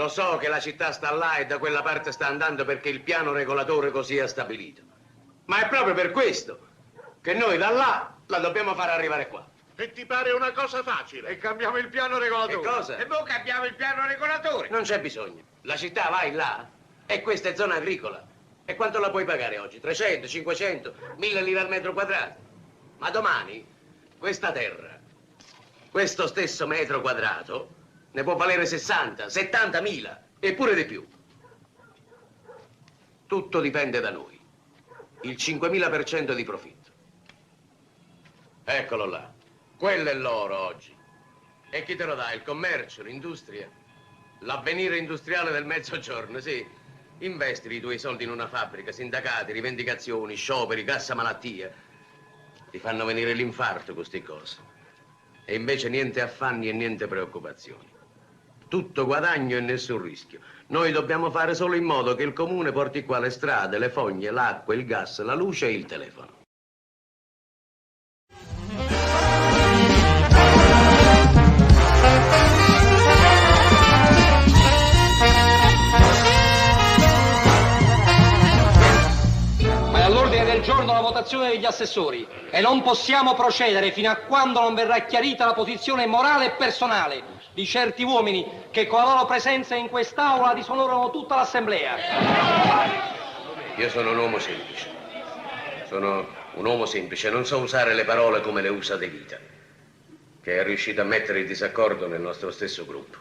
Lo so che la città sta là e da quella parte sta andando perché il piano regolatore così ha stabilito. Ma è proprio per questo che noi da là la dobbiamo far arrivare qua. E ti pare una cosa facile? E cambiamo il piano regolatore. Che cosa? E poi cambiamo il piano regolatore. Non c'è bisogno. La città vai là e questa è zona agricola. E quanto la puoi pagare oggi? 300, 500, 1000 lire al metro quadrato? Ma domani questa terra, questo stesso metro quadrato, ne può valere 60, 70.000 e pure di più. Tutto dipende da noi. Il 5.000% di profitto. Eccolo là. Quello è l'oro oggi. E chi te lo dà? Il commercio, l'industria? L'avvenire industriale del mezzogiorno, sì. Investi i tuoi soldi in una fabbrica, sindacati, rivendicazioni, scioperi, cassa malattia. Ti fanno venire l'infarto queste cose. E invece niente affanni e niente preoccupazioni. Tutto guadagno e nessun rischio. Noi dobbiamo fare solo in modo che il comune porti qua le strade, le fogne, l'acqua, il gas, la luce e il telefono. Del giorno la votazione degli assessori e non possiamo procedere fino a quando non verrà chiarita la posizione morale e personale di certi uomini che con la loro presenza in quest'aula disonorano tutta l'assemblea. Io sono un uomo semplice. Sono un uomo semplice, non so usare le parole come le usa De Vita, che è riuscito a mettere il disaccordo nel nostro stesso gruppo.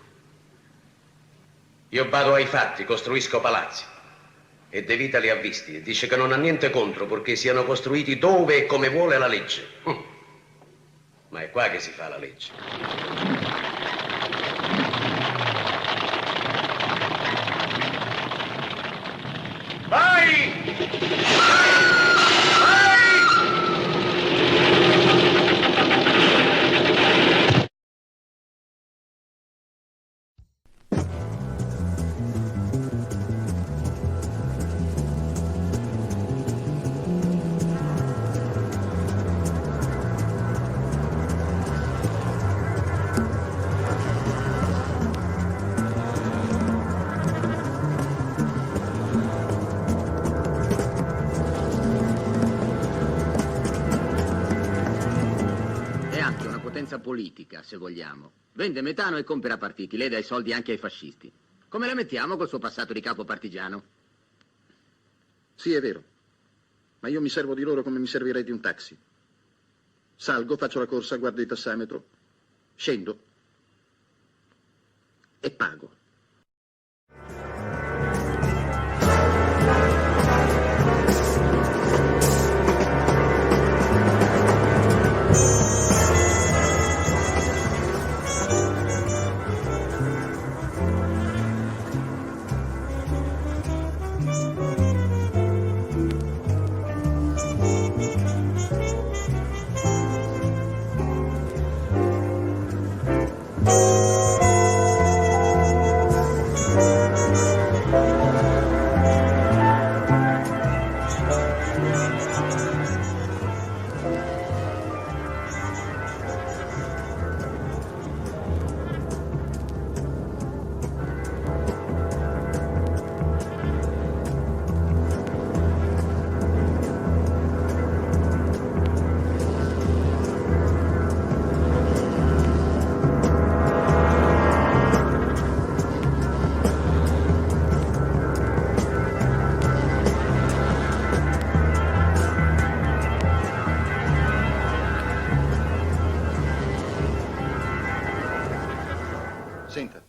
Io bado ai fatti, costruisco palazzi. E De Vita li ha visti e dice che non ha niente contro perché siano costruiti dove e come vuole la legge. Ma è qua che si fa la legge. Vai! Politica, se vogliamo. Vende metano e compra partiti. Lei dà i soldi anche ai fascisti. Come la mettiamo col suo passato di capo partigiano? Sì, è vero. Ma io mi servo di loro come mi servirei di un taxi. Salgo, faccio la corsa, guardo il tassametro, scendo e pago. Senta,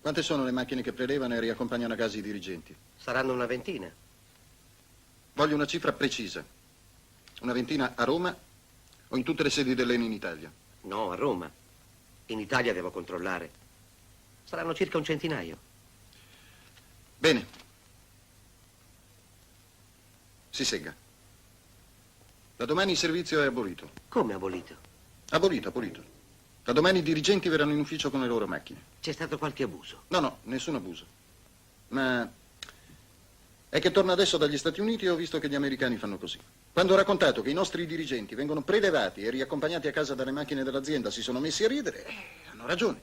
quante sono le macchine che prelevano e riaccompagnano a casa i dirigenti? Saranno una ventina. Voglio una cifra precisa. Una ventina a Roma o in tutte le sedi dell'ENI in Italia? No, a Roma. In Italia devo controllare. Saranno circa un centinaio. Bene. Si segga. Da domani il servizio è abolito. Come abolito? Abolito, abolito. Da domani i dirigenti verranno in ufficio con le loro macchine. C'è stato qualche abuso? No, nessun abuso. Ma è che torno adesso dagli Stati Uniti e ho visto che gli americani fanno così. Quando ho raccontato che i nostri dirigenti vengono prelevati e riaccompagnati a casa dalle macchine dell'azienda, si sono messi a ridere. Hanno ragione.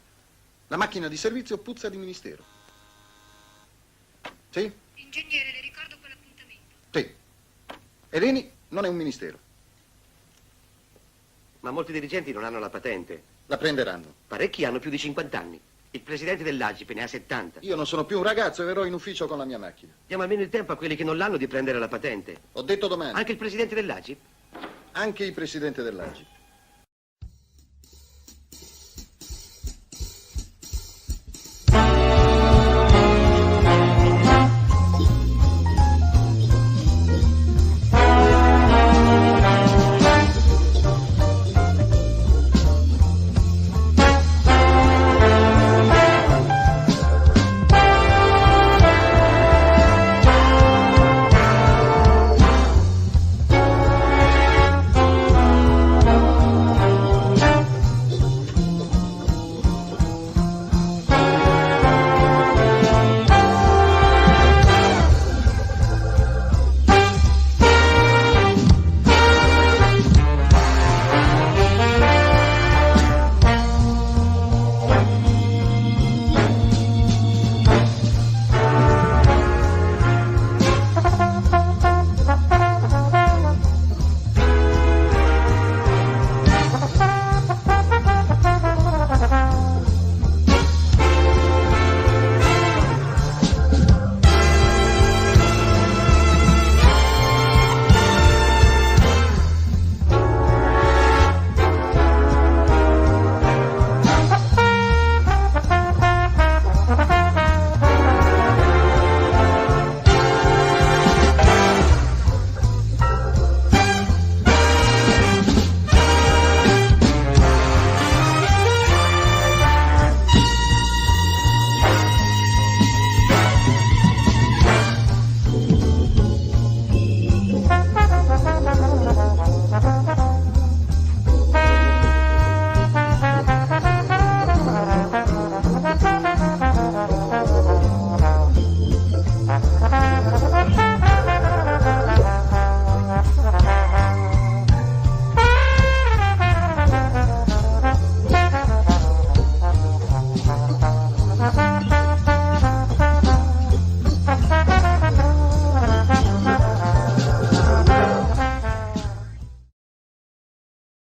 La macchina di servizio puzza di ministero. Sì? Ingegnere, le ricordo quell'appuntamento. Sì. Eleni non è un ministero. Ma molti dirigenti non hanno la patente. La prenderanno. Parecchi hanno più di 50 anni. Il presidente dell'Agip ne ha 70. Io non sono più un ragazzo e verrò in ufficio con la mia macchina. Diamo almeno il tempo a quelli che non l'hanno di prendere la patente. Ho detto domani. Anche il presidente dell'Agip? Anche il presidente dell'Agip.